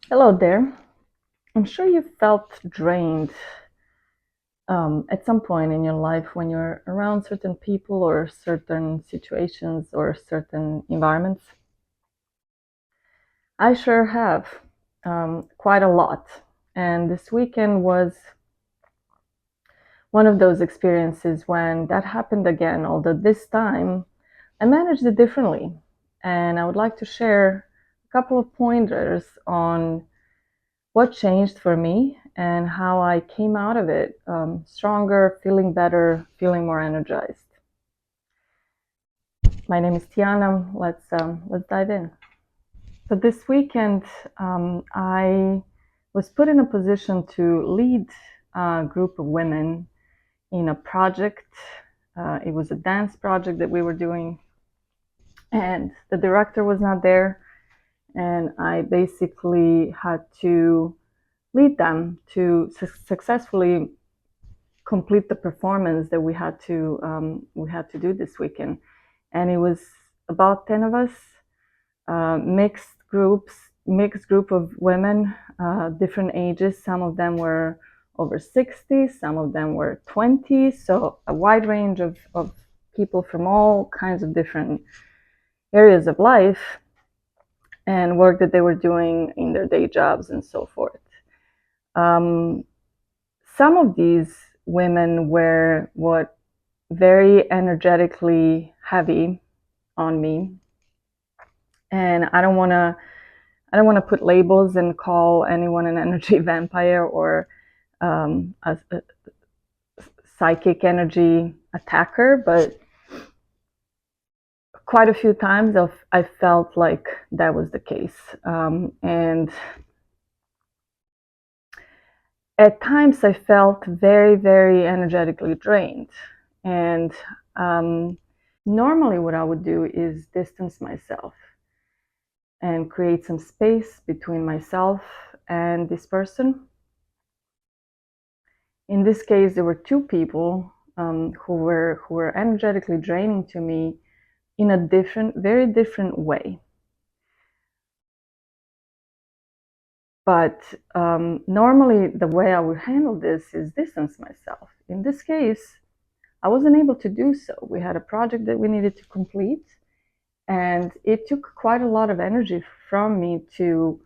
Hello there. I'm sure you felt drained at some point in your life when you're around certain people or certain situations or certain environments. I sure have, quite a lot. And this weekend was one of those experiences when that happened again, although this time I managed it differently. And I would like to share a couple of pointers on what changed for me and how I came out of it stronger, feeling better, feeling more energized. My name is Tiana. Let's dive in. So this weekend, I was put in a position to lead a group of women in a project. It was a dance project that we were doing, and the director was not there, and I basically had to lead them to successfully complete the performance that we had to do this weekend, and it was about 10 of us, mixed group of women, different ages. Some of them were over 60, some of them were 20, so a wide range of people from all kinds of different areas of life and work that they were doing in their day jobs and so forth. Um, some of these women were what very energetically heavy on me, and I don't want to put labels and call anyone an energy vampire or a psychic energy attacker, but quite a few times I felt like that was the case, and at times I felt very, very energetically drained, and um, normally what I would do is distance myself and create some space between myself and this person. In this case, there were two people who were energetically draining to me in a different, very different way. But normally, the way I would handle this is distance myself. In this case, I wasn't able to do so. We had a project that we needed to complete, and it took quite a lot of energy from me to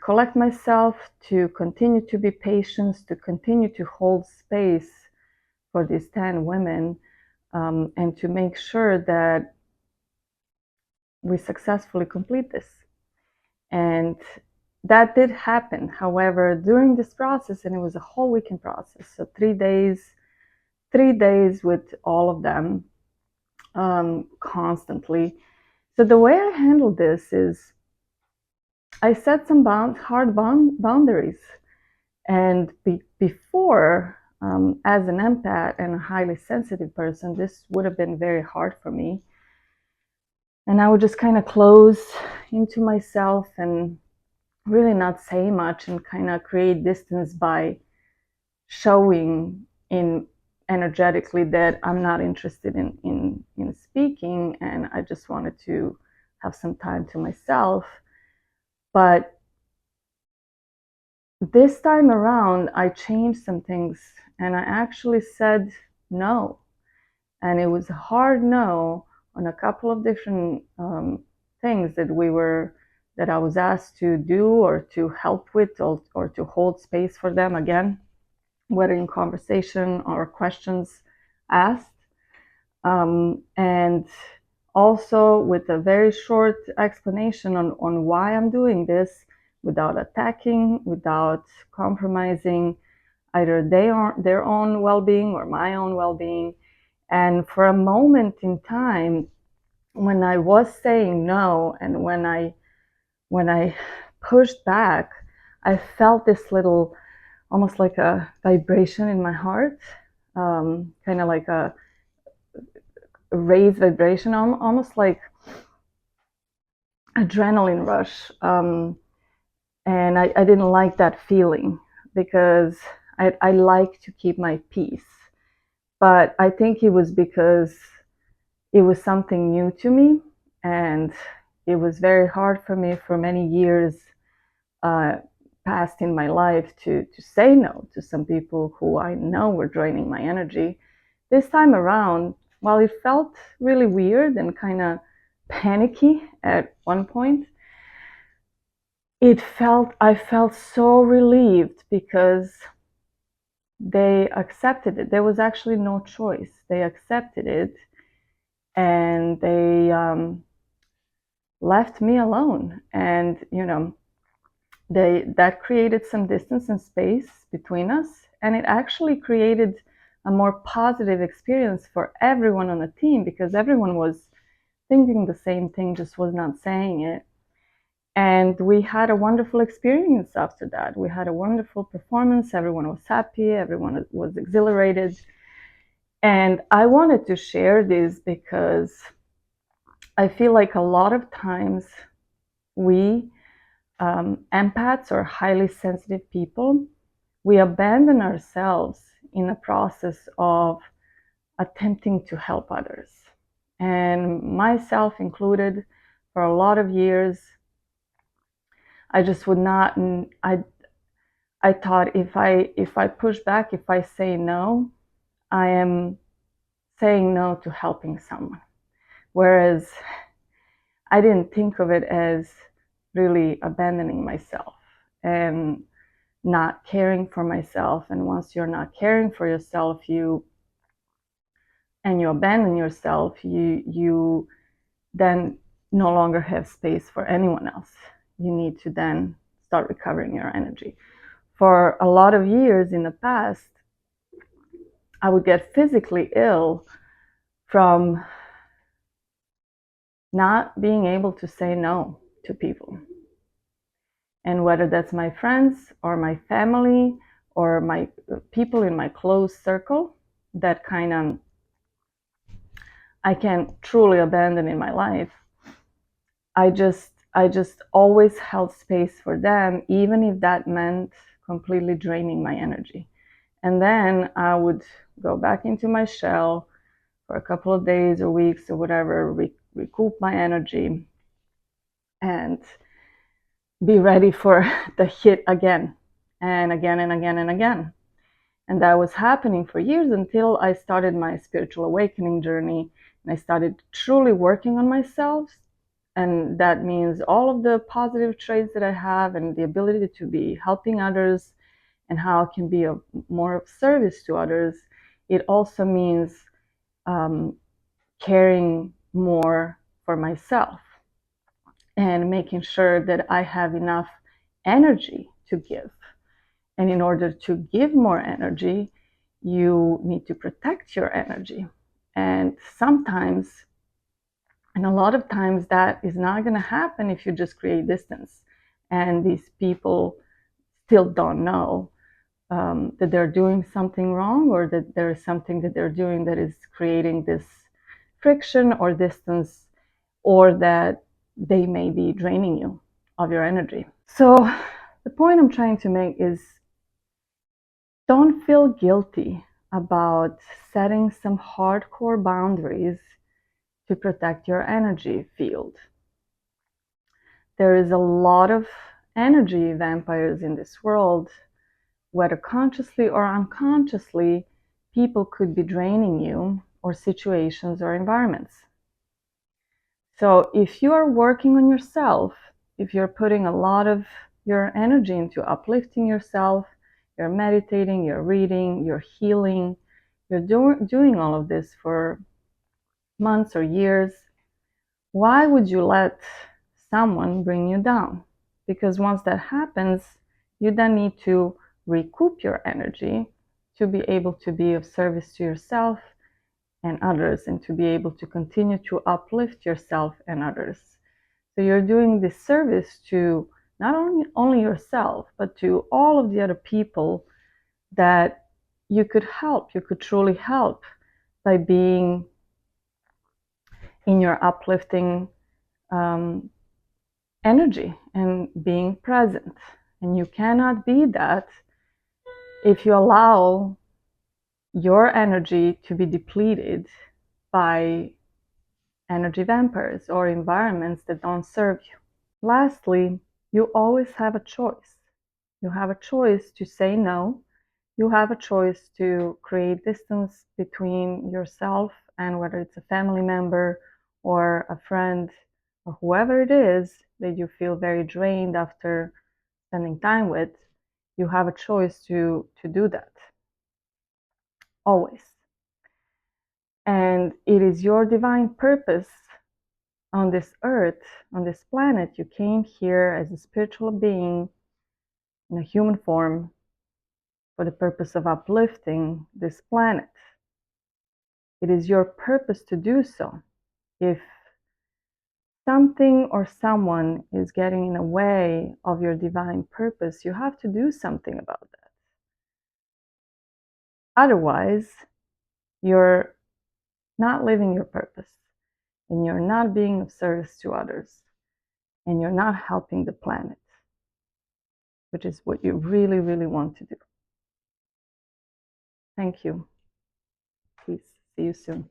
collect myself, to continue to be patient, to continue to hold space for these 10 women, and to make sure that we successfully complete this. And that did happen. However, during this process, and it was a whole weekend process, so 3 days with all of them, constantly. So the way I handled this is I set some hard boundaries. And before, as an empath and a highly sensitive person, this would have been very hard for me. And I would just kind of close into myself and really not say much and kind of create distance by showing in energetically that I'm not interested in speaking and I just wanted to have some time to myself. But this time around, I changed some things and I actually said no. And it was a hard no on a couple of different things that I was asked to do or to help with or to hold space for them again, whether in conversation or questions asked. And also with a very short explanation on why I'm doing this without attacking, without compromising either their own well-being or my own well-being. And for a moment in time, when I was saying no and when I pushed back, I felt this little, almost like a vibration in my heart, kind of like a raised vibration, almost like adrenaline rush. And I didn't like that feeling because I like to keep my peace. But I think it was because it was something new to me, and it was very hard for me for many years uh, past in my life to say no to some people who I know were draining my energy. This time around, while it felt really weird and kind of panicky at one point, I felt so relieved because they accepted it. There was actually no choice. They accepted it, and they left me alone. And that created some distance and space between us, and it actually created a more positive experience for everyone on the team because everyone was thinking the same thing, just was not saying it. And we had a wonderful experience after that. We had a wonderful performance. Everyone was happy. Everyone was exhilarated. And I wanted to share this because I feel like a lot of times we empaths or highly sensitive people, we abandon ourselves in the process of attempting to help others. And myself included, for a lot of years, I just would not. I thought if I push back, if I say no, I am saying no to helping someone. Whereas I didn't think of it as really abandoning myself and not caring for myself. And once you're not caring for yourself, you abandon yourself, you then no longer have space for anyone else. You need to then start recovering your energy. For a lot of years in the past, I would get physically ill from not being able to say no to people. And whether that's my friends or my family or my people in my close circle that kind of I can truly abandon in my life, I just always held space for them, even if that meant completely draining my energy. And then I would go back into my shell for a couple of days or weeks or whatever, recoup my energy and be ready for the hit again and again and again and again. And that was happening for years until I started my spiritual awakening journey and I started truly working on myself. And that means all of the positive traits that I have and the ability to be helping others and how I can be more of service to others. It also means caring more for myself and making sure that I have enough energy to give. And in order to give more energy, you need to protect your energy. And sometimes, and a lot of times, that is not going to happen if you just create distance. And these people still don't know that they're doing something wrong or that there is something that they're doing that is creating this friction or distance, or that they may be draining you of your energy. So the point I'm trying to make is don't feel guilty about setting some hardcore boundaries to protect your energy field. There is a lot of energy vampires in this world, whether consciously or unconsciously. People could be draining you, or situations or environments. So if you are working on yourself, if you're putting a lot of your energy into uplifting yourself, you're meditating, you're reading, you're healing, you're doing all of this for months or years, why would you let someone bring you down? Because once that happens, you then need to recoup your energy to be able to be of service to yourself and others, and to be able to continue to uplift yourself and others. So you're doing this service to not only yourself, but to all of the other people that you could help, you could truly help by being in your uplifting energy and being present. And you cannot be that if you allow your energy to be depleted by energy vampires or environments that don't serve you. Lastly, you always have a choice. You have a choice to say no. You have a choice to create distance between yourself and whether it's a family member or a friend or whoever it is that you feel very drained after spending time with. You have a choice to do that. Always. And it is your divine purpose on this earth, on this planet. You came here as a spiritual being in a human form for the purpose of uplifting this planet. It is your purpose to do so. If something or someone is getting in the way of your divine purpose, you have to do something about that. Otherwise, you're not living your purpose and you're not being of service to others and you're not helping the planet, which is what you really, really want to do. Thank you. Peace. See you soon.